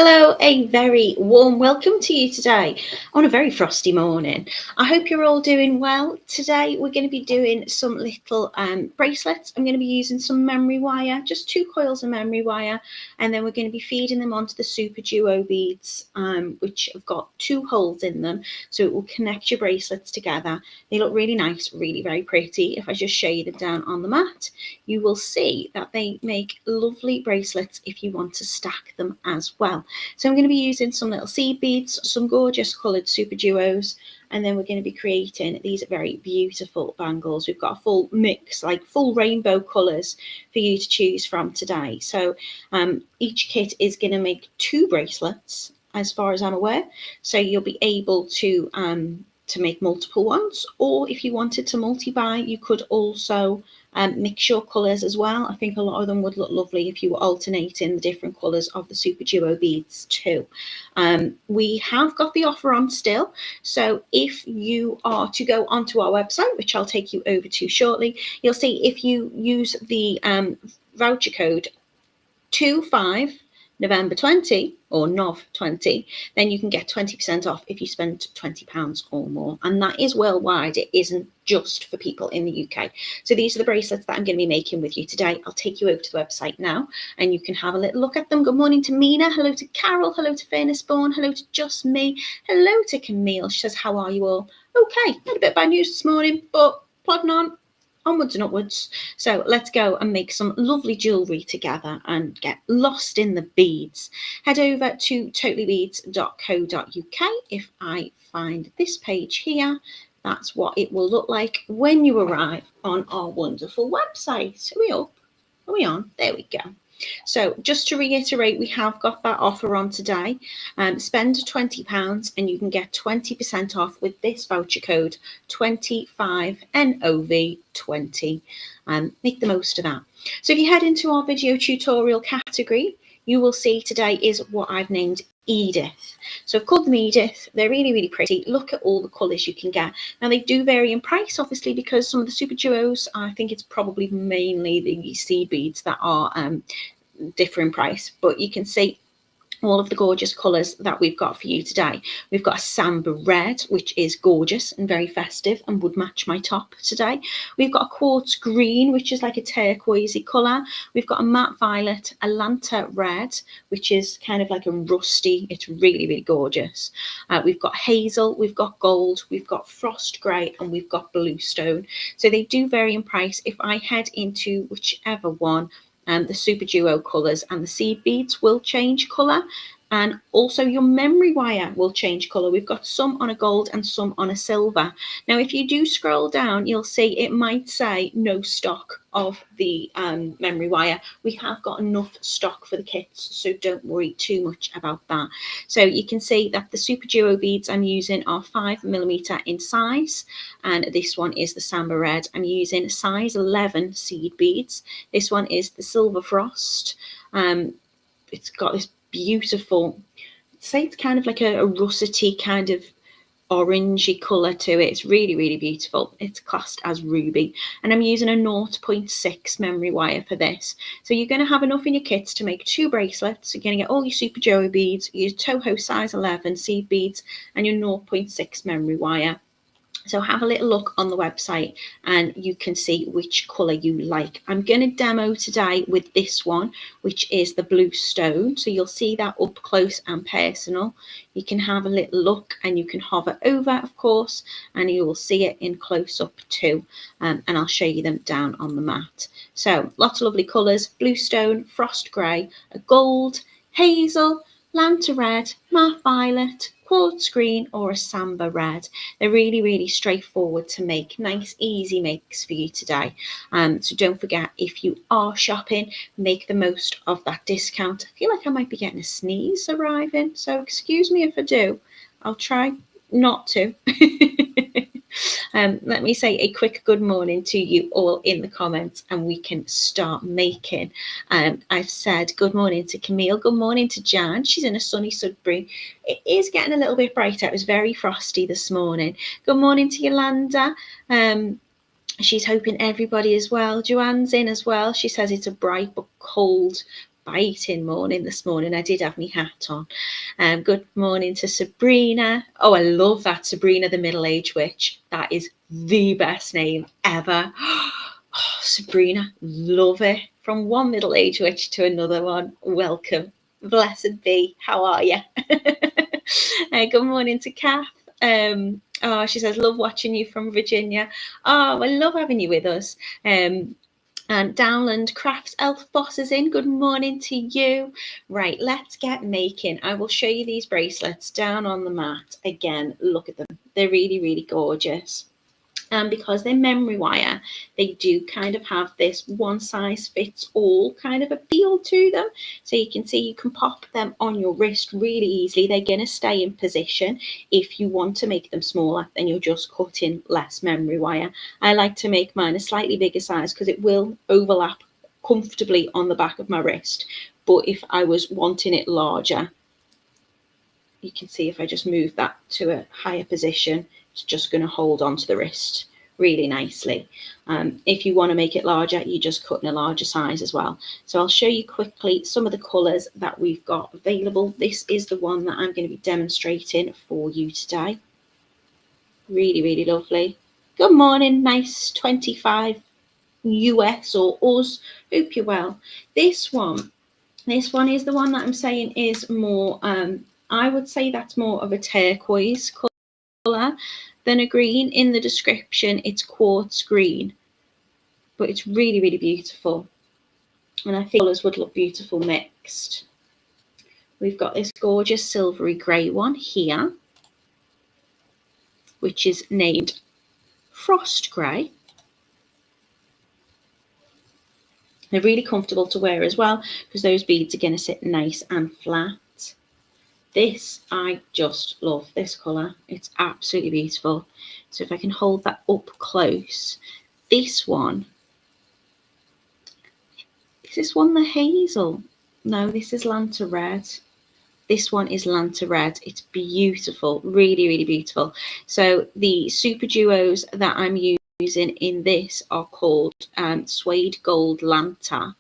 Hello, a very warm welcome to you today on a very frosty morning. I hope you're all doing well. Today we're going to be doing some little bracelets. I'm going to be using some memory wire, just 2 coils of memory wire, and then we're going to be feeding them onto the SuperDuo beads, which have got 2 holes in them, so it will connect your bracelets together. They look really nice, really very pretty. If I just show you them down on the mat, you will see that they make lovely bracelets if you want to stack them as well. So I'm going to be using some little seed beads, some gorgeous coloured SuperDuos, and then we're going to be creating these very beautiful bangles. We've got a full mix, like full rainbow colours for you to choose from today. So each kit is going to make 2 bracelets, as far as I'm aware. So you'll be able to make multiple ones, or if you wanted to multi-buy, you could also mix your colours as well. I think a lot of them would look lovely if you were alternating the different colours of the SuperDuo beads too. We have got the offer on still, so if you are to go onto our website, which I'll take you over to shortly, you'll see if you use the voucher code 25 November 20 or NOV20, then you can get 20% off if you spend £20 or more. And that is worldwide. It isn't just for people in the UK. So these are the bracelets that I'm going to be making with you today. I'll take you over to the website now and you can have a little look at them. Good morning to Mina. Hello to Carol. Hello to Fairness Born. Hello to Just Me. Hello to Camille. She says, how are you all? Okay, had a bit of bad news this morning, but plodding on. Onwards and upwards. So let's go and make some lovely jewellery together and get lost in the beads. Head over to totallybeads.co.uk. If I find this page here, that's what it will look like when you arrive on our wonderful website. Are we up? Are we on? There we go. So just to reiterate, we have got that offer on today. Spend £20 and you can get 20% off with this voucher code 25NOV20. Make the most of that. So if you head into our video tutorial category, you will see today is what I've named Edith. So I've called them Edith. They're really, really pretty. Look at all the colours you can get. Now they do vary in price, obviously, because some of the SuperDuos, I think it's probably mainly the seed beads that are differ in price, but you can see all of the gorgeous colours that we've got for you today. We've got a Samba Red, which is gorgeous and very festive and would match my top today. We've got a Quartz Green, which is like a turquoisey colour. We've got a Matte Violet, a Lanta Red, which is kind of like a rusty. It's really, really gorgeous. We've got Hazel, we've got Gold, we've got Frost Grey, and we've got Bluestone. So they do vary in price. If I head into whichever one, the SuperDuo colours and the seed beads will change colour, and also your memory wire will change colour. We've got some on a gold and some on a silver. Now if you do scroll down, you'll see it might say no stock of the memory wire. We have got enough stock for the kits, so don't worry too much about that. So you can see that the SuperDuo beads I'm using are 5mm in size, and this one is the Samba Red. I'm using size 11 seed beads. This one is the Silver Frost. It's got this beautiful, say it's kind of like a russety kind of orangey colour to it. It's really, really beautiful. It's classed as ruby, and I'm using a 0.6 memory wire for this. So you're going to have enough in your kits to make 2 bracelets. You're going to get all your SuperDuo beads, your Toho size 11 seed beads, and your 0.6 memory wire. So have a little look on the website and you can see which colour you like. I'm going to demo today with this one, which is the Bluestone. So you'll see that up close and personal. You can have a little look and you can hover over, of course, and you will see it in close up too. And I'll show you them down on the mat. So lots of lovely colours: Bluestone, Frost Grey, a Gold, Hazel, Lanta Red, Matte Violet, Quartz Green, or a Samba Red. They're really, really straightforward to make. Nice, easy makes for you today. So don't forget, if you are shopping, make the most of that discount. I feel like I might be getting a sneeze arriving, so excuse me if I do. I'll try not to. Let me say a quick good morning to you all in the comments and we can start making. I've said good morning to Camille, good morning to Jan. She's in a sunny Sudbury. It is getting a little bit brighter. It was very frosty this morning. Good morning to Yolanda. She's hoping everybody is well. Joanne's in as well. She says it's a bright but cold biting morning this morning. I did have my hat on. Good morning to Sabrina. Oh, I love that, Sabrina the Middle-Aged Witch. That is the best name ever. Oh, Sabrina, love it. From one middle-aged witch to another one. Welcome. Blessed be. How are you? Good morning to Kath. Oh, she says, love watching you from Virginia. Oh, I love having you with us. And Downland Crafts Elf Boss is in. Good morning to you. Right, let's get making. I will show you these bracelets down on the mat. Again, look at them. They're really, really gorgeous. And because they're memory wire, they do kind of have this one size fits all kind of appeal to them. So you can see you can pop them on your wrist really easily. They're going to stay in position. If you want to make them smaller, then you'll just cut in less memory wire. I like to make mine a slightly bigger size because it will overlap comfortably on the back of my wrist. But if I was wanting it larger, you can see if I just move that to a higher position, it's just going to hold onto the wrist really nicely. If you want to make it larger, you just cut in a larger size as well. So I'll show you quickly some of the colours that we've got available. This is the one that I'm going to be demonstrating for you today. Really, really lovely. Good morning, nice 25 US or us. Hope you're well. This one is the one that I'm saying is more, I would say that's more of a turquoise colour than a green. In the description, it's quartz green, but it's really, really beautiful. And I think colours would look beautiful mixed. We've got this gorgeous silvery grey one here, which is named Frost Grey. They're really comfortable to wear as well because those beads are going to sit nice and flat. This, I just love this colour. It's absolutely beautiful. So if I can hold that up close, this one, is this one the hazel? No, this is Lanta Red. This one is Lanta Red. It's beautiful, really, really beautiful. So the SuperDuos that I'm using in this are called Suede Gold Lanta.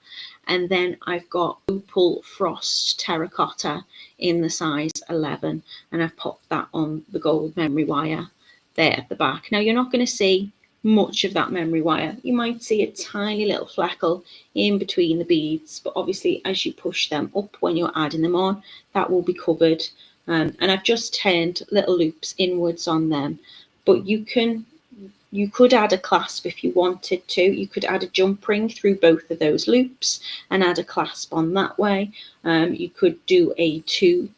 And then I've got Opal Frost Terracotta in the size 11. And I've popped that on the gold memory wire there at the back. Now, you're not going to see much of that memory wire. You might see a tiny little fleckle in between the beads. But obviously, as you push them up when you're adding them on, that will be covered. And I've just turned little loops inwards on them. But you could add a clasp if you wanted to. You could add a jump ring through both of those loops and add a clasp on that way. You could do a two-hole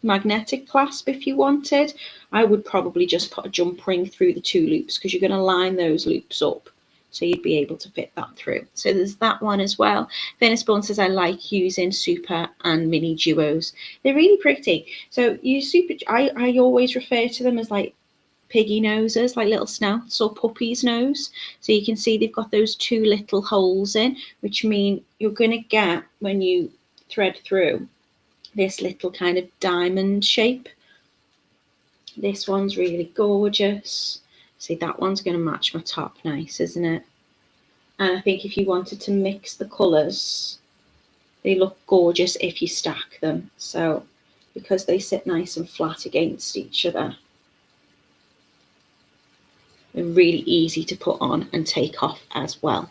magnetic clasp if you wanted. I would probably just put a jump ring through the two loops because you're going to line those loops up. So you'd be able to fit that through. So there's that one as well. Venice Born says, I like using super and mini duos. They're really pretty. So I always refer to them as like piggy noses, like little snouts or puppy's nose. So you can see they've got those two little holes in, which mean you're going to get, when you thread through, this little kind of diamond shape. This one's really gorgeous. See, that one's going to match my top nice, isn't it? And I think if you wanted to mix the colours, they look gorgeous if you stack them. So because they sit nice and flat against each other, they're really easy to put on and take off as well.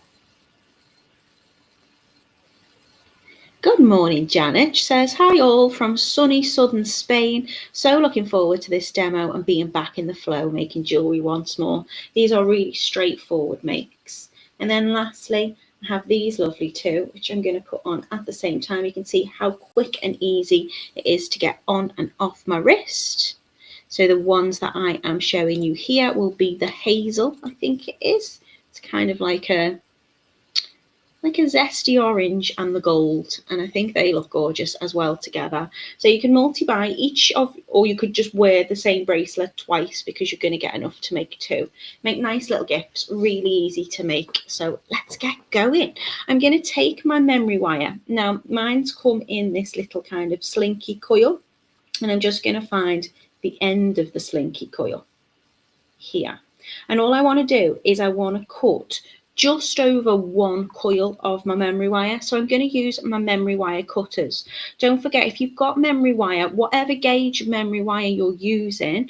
Good morning, Janet. She says, hi all from sunny southern Spain. So looking forward to this demo and being back in the flow, making jewellery once more. These are really straightforward makes. And then lastly, I have these lovely too, which I'm going to put on at the same time. You can see how quick and easy it is to get on and off my wrist. So the ones that I am showing you here will be the hazel, I think it is. It's kind of like a zesty orange and the gold, and I think they look gorgeous as well together. So you can multi-buy each of, or you could just wear the same bracelet twice because you're going to get enough to make two. Make nice little gifts, really easy to make. So let's get going. I'm going to take my memory wire. Now mine's come in this little kind of slinky coil, and I'm just going to find the end of the slinky coil here. And all I want to do is I want to cut just over 1 coil of my memory wire. So I'm going to use my memory wire cutters. Don't forget, if you've got memory wire, whatever gauge memory wire you're using,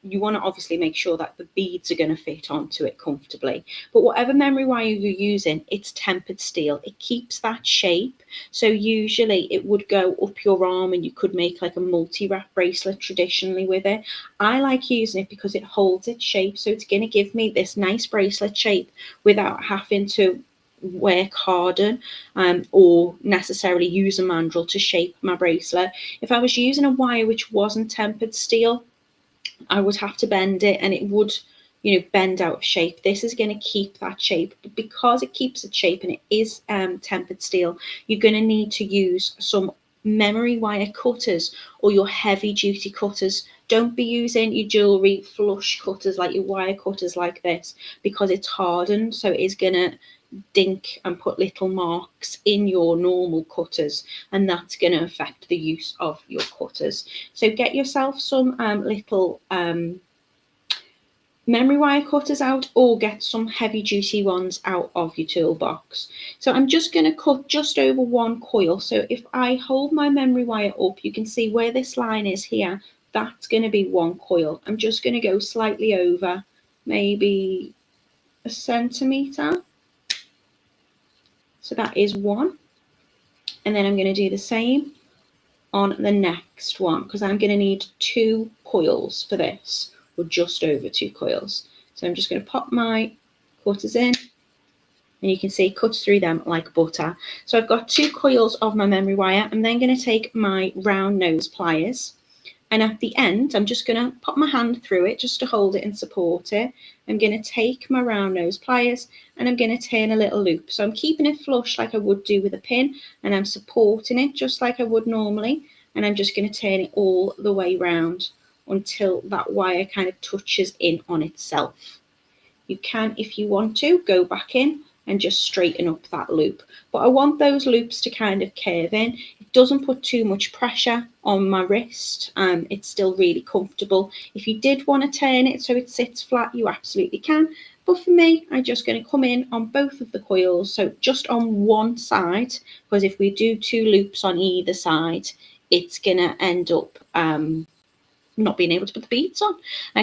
you want to obviously make sure that the beads are going to fit onto it comfortably. But whatever memory wire you're using, it's tempered steel. It keeps that shape. So usually it would go up your arm and you could make like a multi-wrap bracelet traditionally with it. I like using it because it holds its shape. So it's going to give me this nice bracelet shape without having to work harder or necessarily use a mandrel to shape my bracelet. If I was using a wire which wasn't tempered steel, I would have to bend it and it would, bend out of shape. This is going to keep that shape, but because it keeps its shape and it is tempered steel, you're going to need to use some memory wire cutters or your heavy duty cutters. Don't be using your jewelry flush cutters like your wire cutters like this, because it's hardened, so it is going to dink and put little marks in your normal cutters, and that's going to affect the use of your cutters. So get yourself some little memory wire cutters out, or get some heavy duty ones out of your toolbox. So I'm just going to cut just over 1 coil. So if I hold my memory wire up, you can see where this line is here. That's going to be 1 coil. I'm just going to go slightly over, maybe a centimetre. So that is 1. And then I'm going to do the same on the next one, because I'm going to need 2 coils for this, or just over 2 coils. So I'm just going to pop my cutters in, and you can see it cuts through them like butter. So I've got 2 coils of my memory wire. I'm then going to take my round nose pliers, and at the end, I'm just going to pop my hand through it just to hold it and support it. I'm going to take my round nose pliers and I'm going to turn a little loop. So I'm keeping it flush like I would do with a pin, and I'm supporting it just like I would normally. And I'm just going to turn it all the way round until that wire kind of touches in on itself. You can, if you want to, go back in and just straighten up that loop. But I want those loops to kind of curve in. It doesn't put too much pressure on my wrist. It's still really comfortable. If you did want to turn it so it sits flat, you absolutely can. But for me, I'm just going to come in on both of the coils, so just on one side, because if we do 2 loops on either side, it's going to end up not being able to put the beads on.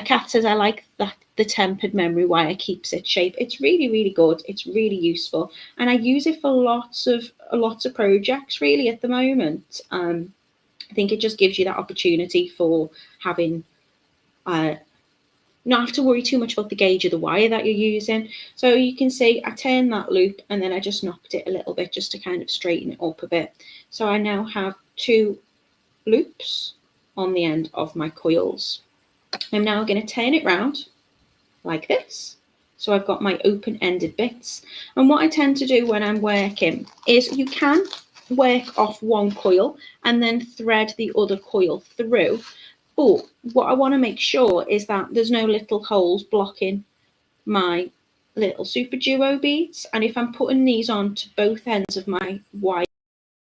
Kat says, I like that the tempered memory wire keeps its shape. It's really, really good. It's really useful. And I use it for lots of projects really at the moment. I think it just gives you that opportunity for having, not have to worry too much about the gauge of the wire that you're using. So you can see I turned that loop and then I just knocked it a little bit just to kind of straighten it up a bit. So I now have 2 loops on the end of my coils. I'm now going to turn it round like this. So I've got my open-ended bits. And what I tend to do when I'm working is you can work off 1 coil and then thread the other coil through. But what I want to make sure is that there's no little holes blocking my little SuperDuo beads. And if I'm putting these on to both ends of my wire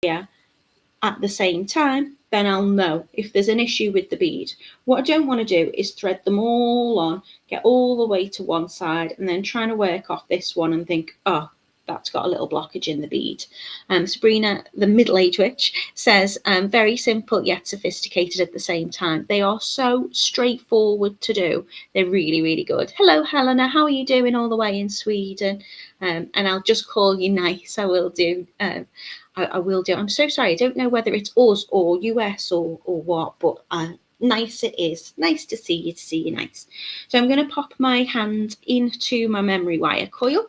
at the same time, then I'll know if there's an issue with the bead. What I don't want to do is thread them all on, get all the way to one side, and then trying to work off this one and think, oh, that's got a little blockage in the bead. Sabrina, the middle-aged witch, says, very simple yet sophisticated at the same time. They are so straightforward to do. They're really, really good. Hello, Helena. How are you doing all the way in Sweden? And I'll just call you nice. I will do. I will do. I'm so sorry. I don't know whether it's us or US or what, but nice it is. Nice to see you nice. So I'm going to pop my hand into my memory wire coil.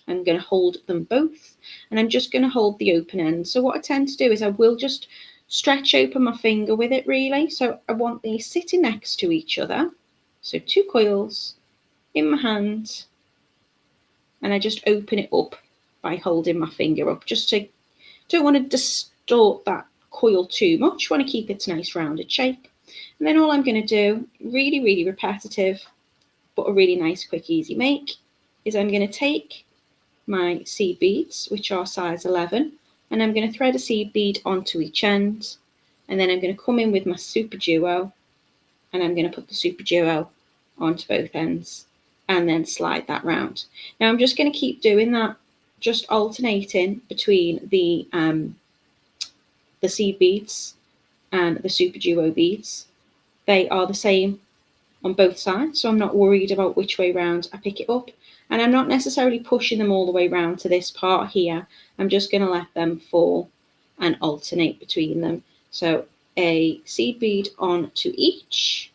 I'm going to hold them both, and I'm just going to hold the open end. So what I tend to do is I will just stretch open my finger with it really. So I want these sitting next to each other. So 2 coils in my hand, and I just open it up by holding my finger up, just to, don't want to distort that coil too much. Want to keep its nice rounded shape. And then all I'm going to do, really, really repetitive, but a really nice, quick, easy make, is I'm going to take my seed beads, which are size 11, and I'm going to thread a seed bead onto each end, and then I'm going to come in with my SuperDuo, and I'm going to put the SuperDuo onto both ends, and then slide that round. Now I'm just going to keep doing that, just alternating between the seed beads and the SuperDuo beads. They are the same on both sides, so I'm not worried about which way round I pick it up. And I'm not necessarily pushing them all the way round to this part here. I'm just going to let them fall and alternate between them. So a seed bead onto each.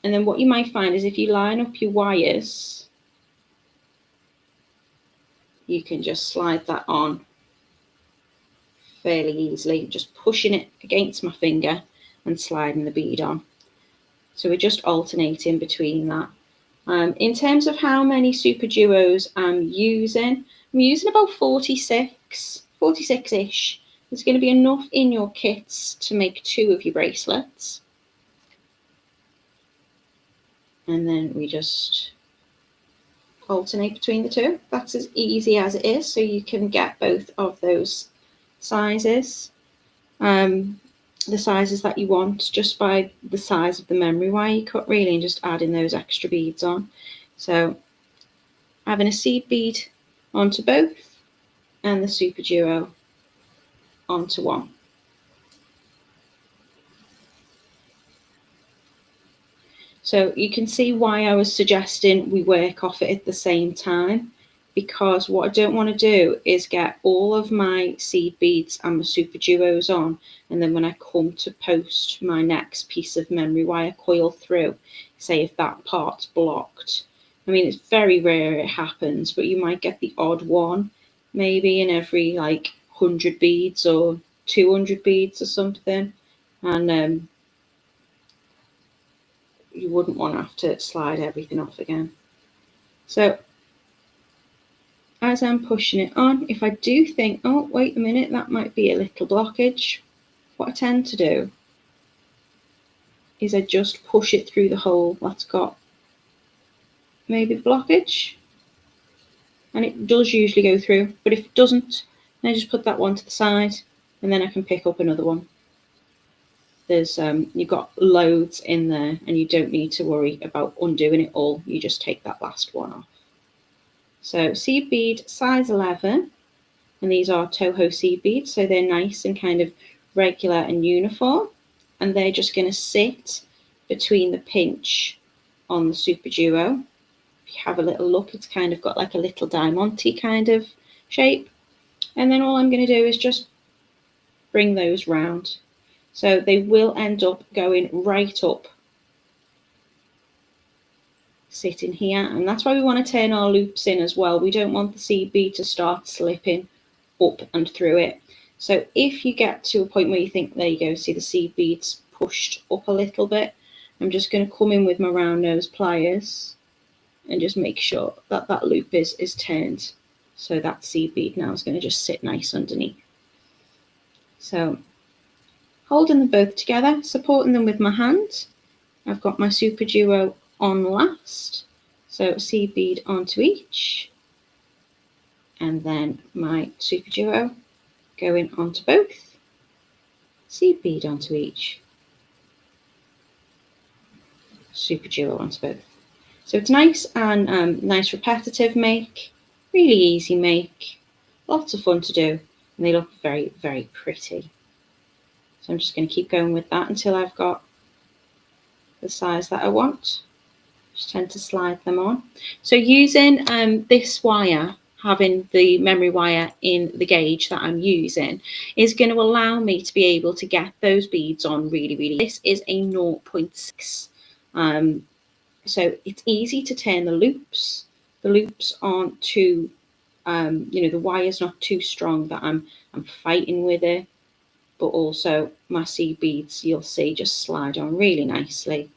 And then what you might find is if you line up your wires, you can just slide that on fairly easily, just pushing it against my finger and sliding the bead on. So we're just alternating between that. In terms of how many SuperDuos I'm using about 46-ish. There's going to be enough in your kits to make 2 of your bracelets. And then we just alternate between the 2. That's as easy as it is, so you can get both of those sizes. The sizes that you want just by the size of the memory wire you cut, really, and just adding those extra beads on. So having a seed bead onto both and the SuperDuo onto one. So you can see why I was suggesting we work off it at the same time, because what I don't want to do is get all of my seed beads and my SuperDuos on, and then when I come to post my next piece of memory wire coil through, say if that part's blocked. I mean, it's very rare it happens, but you might get the odd one, maybe in every like 100 beads or 200 beads or something. And you wouldn't want to have to slide everything off again. So as I'm pushing it on, if I do think, oh, wait a minute, that might be a little blockage, what I tend to do is I just push it through the hole that's got maybe the blockage. And it does usually go through, but if it doesn't, then I just put that one to the side and then I can pick up another one. There's you've got loads in there and you don't need to worry about undoing it all. You just take that last one off. So seed bead size 11, and these are Toho seed beads, so they're nice and kind of regular and uniform, and they're just going to sit between the pinch on the SuperDuo. If you have a little look, it's kind of got like a little diamante kind of shape, and then all I'm going to do is just bring those round. So they will end up going right up, sitting here, and that's why we want to turn our loops in as well. We don't want the seed bead to start slipping up and through it. So if you get to a point where you think, there you go, see the seed beads pushed up a little bit, I'm just going to come in with my round nose pliers and just make sure that that loop is turned. So that seed bead now is going to just sit nice underneath. So holding them both together, supporting them with my hand. I've got my SuperDuo on last. So seed bead onto each. And then my SuperDuo going onto both. Seed bead onto each. SuperDuo onto both. So it's nice and nice repetitive make. Really easy make. Lots of fun to do. And they look very, very pretty. So I'm just going to keep going with that until I've got the size that I want. Just tend to slide them on. So using this wire, having the memory wire in the gauge that I'm using, is going to allow me to be able to get those beads on really, really. This is a 0.6. So it's easy to turn the loops. The loops aren't too, the wire's not too strong that I'm fighting with it. But also my seed beads, you'll see, just slide on really nicely,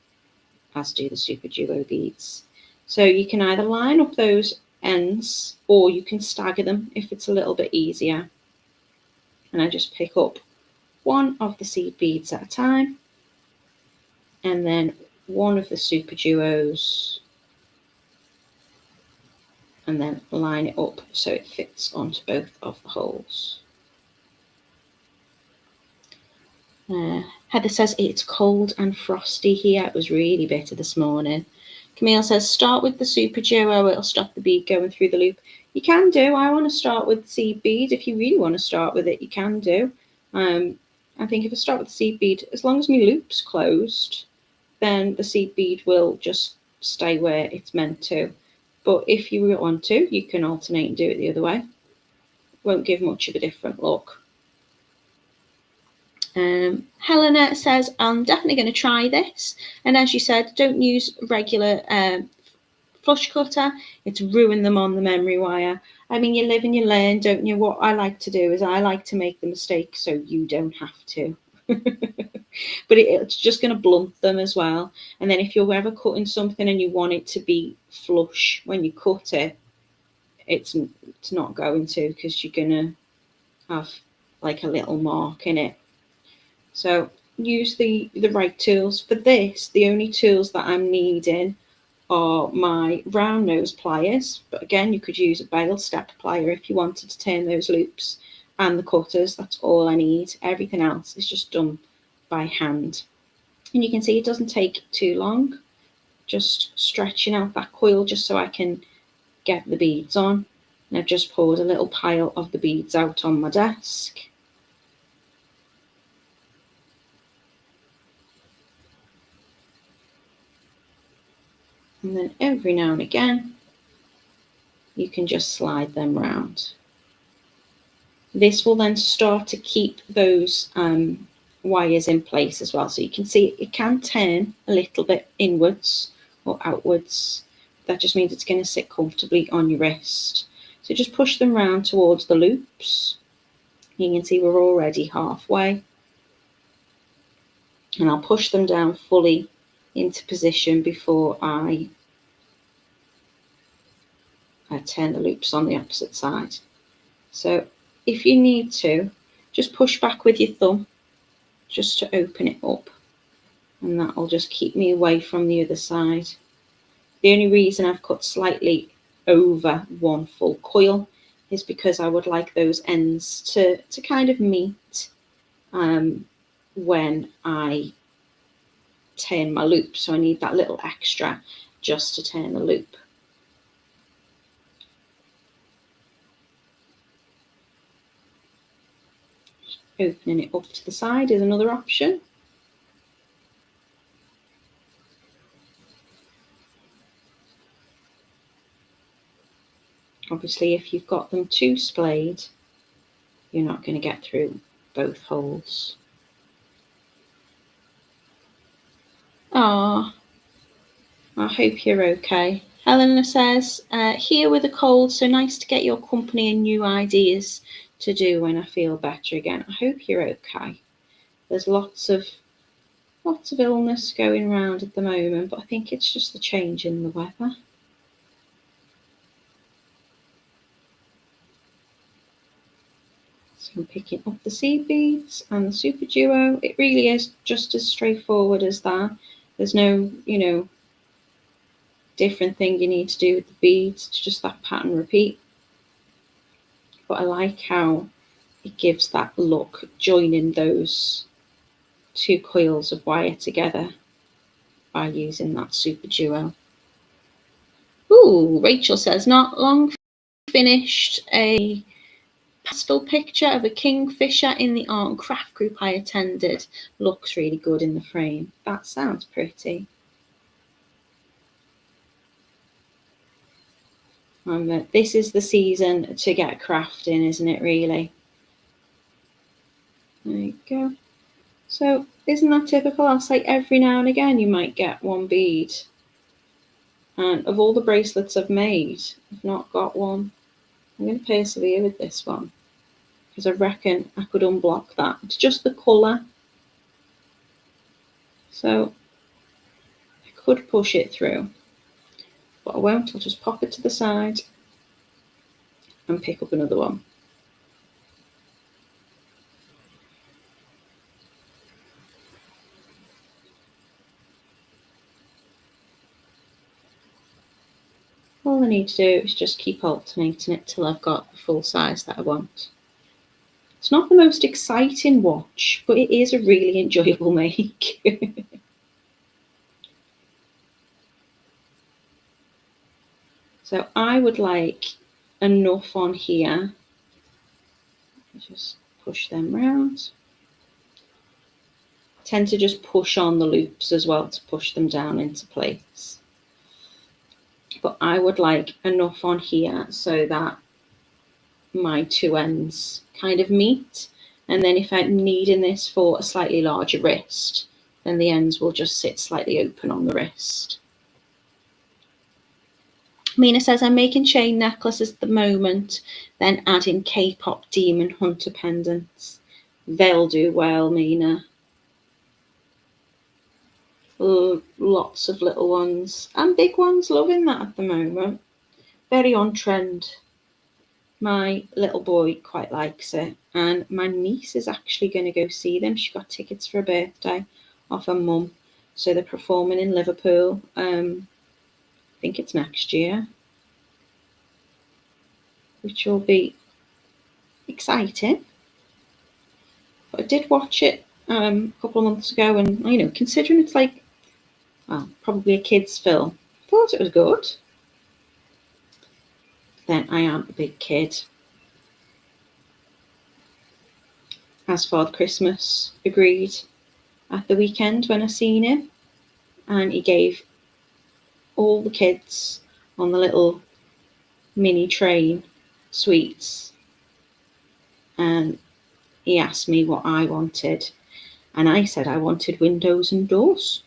as do the SuperDuo beads. So you can either line up those ends or you can stagger them if it's a little bit easier. And I just pick up one of the seed beads at a time and then one of the SuperDuos, and then line it up so it fits onto both of the holes. Heather says it's cold and frosty here. It was really bitter this morning. Camille says, start with the SuperDuo, it'll stop the bead going through the loop. You can do. I want to start with the seed bead. If you really want to start with it, you can do. I think if I start with the seed bead, as long as my loop's closed, then the seed bead will just stay where it's meant to. But if you want to, you can alternate and do it the other way. Won't give much of a different look. Helena says, I'm definitely going to try this. And as you said, don't use regular flush cutter. It's ruined them on the memory wire. I mean, you live and you learn, don't you? What I like to do is I like to make the mistake so you don't have to. But it's just going to blunt them as well. And then if you're ever cutting something and you want it to be flush when you cut it, it's not going to, because you're going to have like a little mark in it. So use the right tools. For this, the only tools that I'm needing are my round nose pliers, but again, you could use a Bangle step plier if you wanted to turn those loops, and the cutters. That's all I need. Everything else is just done by hand. And you can see it doesn't take too long, just stretching out that coil just so I can get the beads on. And I've just poured a little pile of the beads out on my desk. And then every now and again, you can just slide them round. This will then start to keep those wires in place as well. So you can see it can turn a little bit inwards or outwards. That just means it's going to sit comfortably on your wrist. So just push them round towards the loops. You can see we're already halfway. And I'll push them down fully into position before I turn the loops on the opposite side. So if you need to, just push back with your thumb just to open it up, and that will just keep me away from the other side. The only reason I've cut slightly over one full coil is because I would like those ends to kind of meet when I turn my loop. So I need that little extra just to turn the loop. Opening it up to the side is another option. Obviously, if you've got them too splayed, you're not going to get through both holes. Ah, I hope you're okay. Helena says, here with a cold, so nice to get your company and new ideas to do when I feel better again. I hope you're okay. There's lots of illness going around at the moment, but I think it's just the change in the weather. So I'm picking up the seed beads and the SuperDuo. It really is just as straightforward as that. There's no, different thing you need to do with the beads. It's just that pattern repeat. But I like how it gives that look, joining those two coils of wire together by using that SuperDuo. Ooh, Rachel says, not long finished a pastel picture of a kingfisher in the art and craft group I attended. Looks really good in the frame. That sounds pretty. This is the season to get crafting, isn't it, really? There you go. So isn't that typical? I'll say every now and again you might get one bead. And of all the bracelets I've made, I've not got one. I'm going to persevere with this one, because I reckon I could unblock that. It's just the colour. So I could push it through, but I won't. I'll just pop it to the side and pick up another one. All I need to do is just keep alternating it till I've got the full size that I want. It's not the most exciting watch, but it is a really enjoyable make. So I would like enough on here. Just push them round. I tend to just push on the loops as well to push them down into place. But I would like enough on here so that my two ends kind of meet. And then if I'm needing this for a slightly larger wrist, then the ends will just sit slightly open on the wrist. Mina says, I'm making chain necklaces at the moment, then adding K-pop demon hunter pendants. They'll do well, Mina. Lots of little ones and big ones loving that at the moment. Very on trend. My little boy quite likes it, and my niece is actually going to go see them. She got tickets for a birthday off her mum, so they're performing in Liverpool. I think it's next year, which will be exciting. But I did watch it a couple of months ago, and considering it's like, well, probably a kids' film, I thought it was good. Then I am a big kid. As Father Christmas agreed at the weekend when I seen him, and he gave all the kids on the little mini train sweets, and he asked me what I wanted, and I said I wanted windows and doors,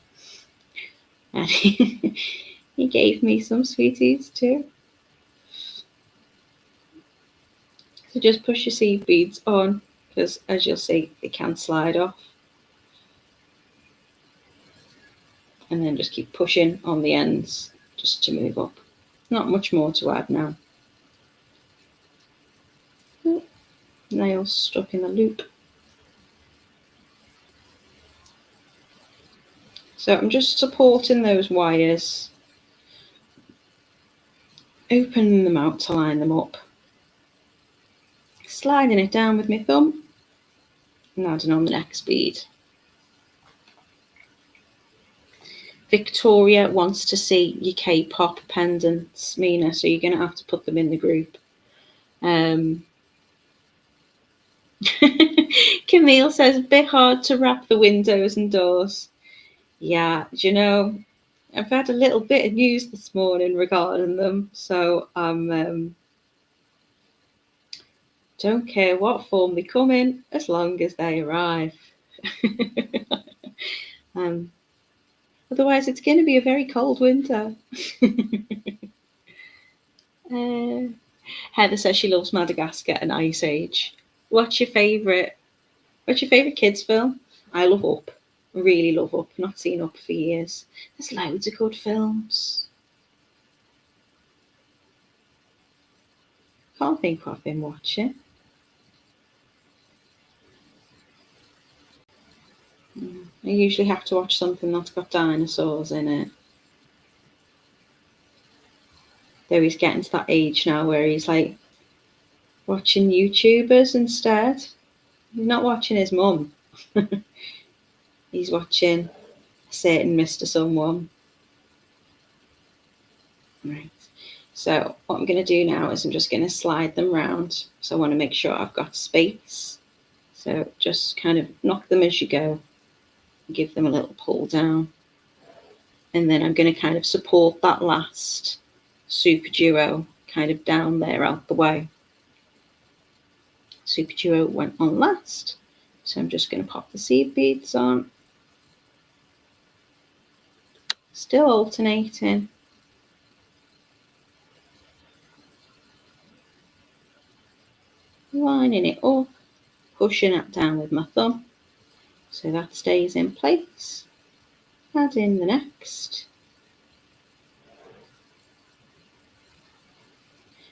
and he gave me some sweeties too. So just push your seed beads on, because as you'll see, they can slide off. And then just keep pushing on the ends just to move up. Not much more to add now. Nails stuck in the loop. So I'm just supporting those wires, opening them out to line them up, sliding it down with my thumb, and adding on the next bead. Victoria wants to see your K-pop pendants, Mina, so you're going to have to put them in the group. Camille says, a bit hard to wrap the windows and doors. Yeah, I've had a little bit of news this morning regarding them, so don't care what form they come in as long as they arrive. Otherwise, it's going to be a very cold winter. Heather says she loves Madagascar and Ice Age. What's your favourite kids film? I love Up. I really love Up. Not seen Up for years. There's loads of good films. Can't think what I've been watching. I usually have to watch something that's got dinosaurs in it. Though he's getting to that age now where he's like watching YouTubers instead. He's not watching his mum. He's watching a certain Mr. Someone. Right. So what I'm going to do now is I'm just going to slide them round. So I want to make sure I've got space. So just kind of knock them as you go. Give them a little pull down. And then I'm going to kind of support that last SuperDuo kind of down there out the way. SuperDuo went on last. So I'm just going to pop the seed beads on. Still alternating. Lining it up, pushing it down with my thumb so that stays in place. Add in the next.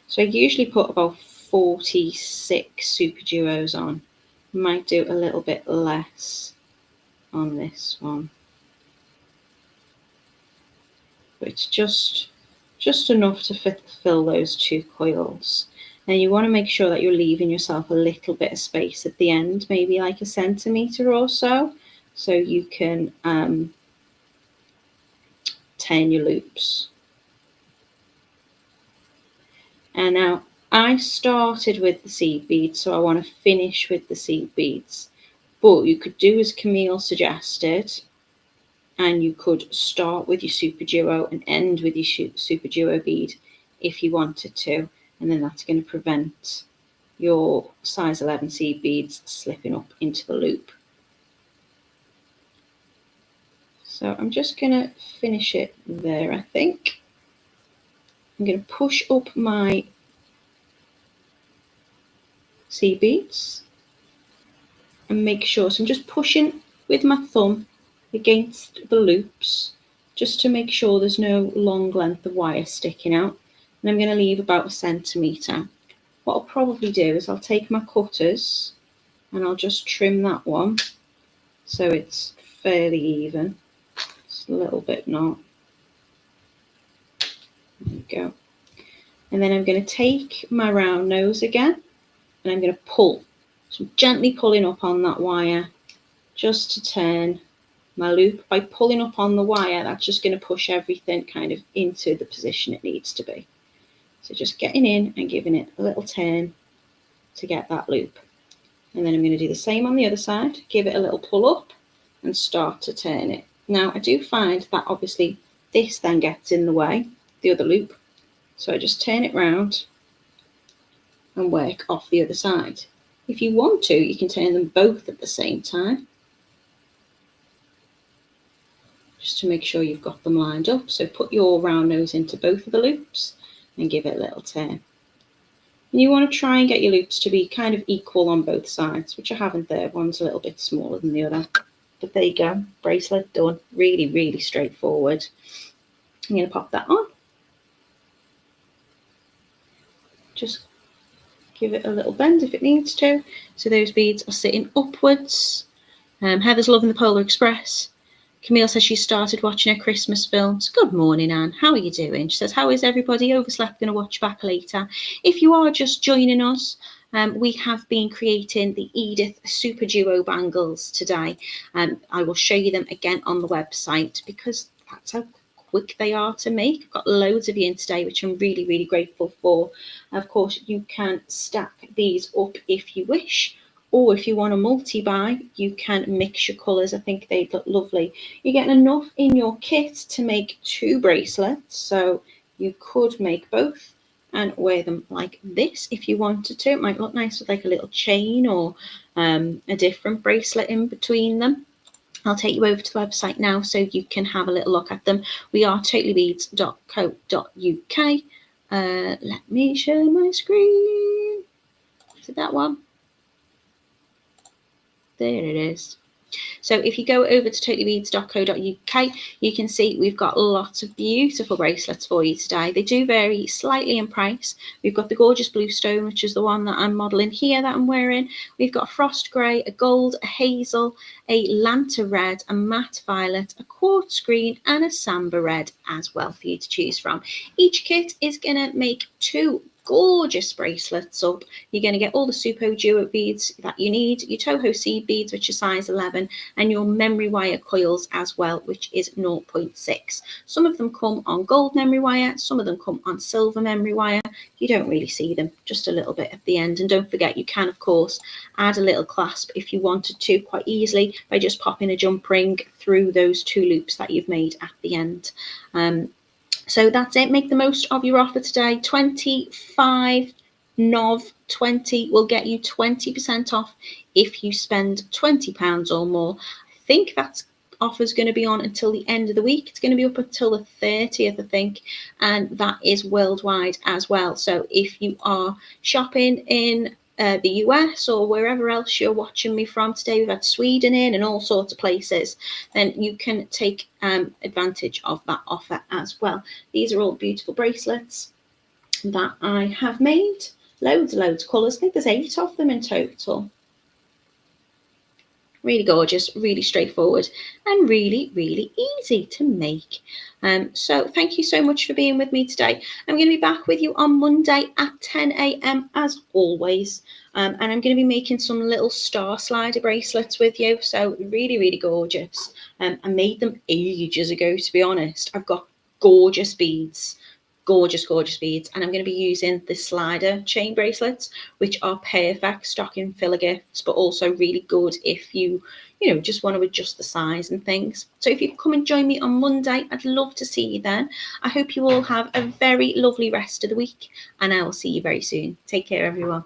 So I usually put about 46 SuperDuos on. Might do a little bit less on this one. But it's just enough to fill those two coils. And you want to make sure that you're leaving yourself a little bit of space at the end, maybe like a centimetre or so you can turn your loops. And now I started with the seed beads, so I want to finish with the seed beads. But you could do as Camille suggested, and you could start with your SuperDuo and end with your SuperDuo bead if you wanted to, and then that's going to prevent your size 11 seed beads slipping up into the loop. So I'm just going to finish it there, I think. I'm going to push up my seed beads and make sure, so I'm just pushing with my thumb against the loops just to make sure there's no long length of wire sticking out, and I'm going to leave about 1 centimetre. What I'll probably do is I'll take my cutters and I'll just trim that one so it's fairly even. Just a little bit not. There we go. And then I'm going to take my round nose again and I'm going to pull. So I'm gently pulling up on that wire just to turn my loop. By pulling up on the wire, that's just going to push everything kind of into the position it needs to be. So just getting in and giving it a little turn to get that loop. And then I'm going to do the same on the other side, give it a little pull up and start to turn it. Now I do find that obviously this then gets in the way, the other loop. So I just turn it round and work off the other side. If you want to, you can turn them both at the same time, just to make sure you've got them lined up. So put your round nose into both of the loops and give it a little turn. And you want to try and get your loops to be kind of equal on both sides, which I haven't there. One's a little bit smaller than the other. But there you go, bracelet done. Really, really straightforward. I'm going to pop that on. Just give it a little bend if it needs to. So those beads are sitting upwards. Heather's loving the Polar Express. Camille says she started watching her Christmas films. Good morning, Anne. How are you doing? She says, how is everybody? Overslept, going to watch back later. If you are just joining us, we have been creating the Edith SuperDuo bangles today. I will show you them again on the website because that's how quick they are to make. I've got loads of you in today, which I'm really, really grateful for. Of course, you can stack these up if you wish. Or if you want a multi-buy, you can mix your colours. I think they look lovely. You're getting enough in your kit to make 2 bracelets. So you could make both and wear them like this if you wanted to. It might look nice with like a little chain or a different bracelet in between them. I'll take you over to the website now so you can have a little look at them. We are totallybeads.co.uk. Let me share my screen. Is it that one? There it is. So if you go over to totallybeads.co.uk, you can see we've got lots of beautiful bracelets for you today. They do vary slightly in price. We've got the gorgeous blue stone, which is the one that I'm modelling here that I'm wearing. We've got a frost grey, a gold, a hazel, a lanta red, a matte violet, a quartz green and a samba red as well for you to choose from. Each kit is going to make 2 gorgeous bracelets up. You're going to get all the SuperDuo beads that you need, your Toho seed beads, which are size 11, and your memory wire coils as well, which is 0.6. Some of them come on gold memory wire, some of them come on silver memory wire. You don't really see them, just a little bit at the end. And don't forget, you can of course add a little clasp if you wanted to quite easily by just popping a jump ring through those 2 loops that you've made at the end. So that's it. Make the most of your offer today. 25 NOV 20 will get you 20% off if you spend £20 or more. I think that offer's going to be on until the end of the week. It's going to be up until the 30th, I think, and that is worldwide as well. So if you are shopping in the US or wherever else you're watching me from today, we've had Sweden in and all sorts of places, then you can take advantage of that offer as well. These are all beautiful bracelets that I have made. Loads of colours. I think there's 8 of them in total. Really gorgeous, really straightforward, and really, really easy to make. So thank you so much for being with me today. I'm going to be back with you on Monday at 10 a.m. as always. And I'm going to be making some little star slider bracelets with you. So really, really gorgeous. I made them ages ago, to be honest. I've got gorgeous beads. gorgeous, gorgeous beads. And I'm going to be using the slider chain bracelets, which are perfect stocking filler gifts, but also really good if you just want to adjust the size and things. So if you come and join me on Monday, I'd love to see you then. I hope you all have a very lovely rest of the week, and I will see you very soon. Take care, everyone.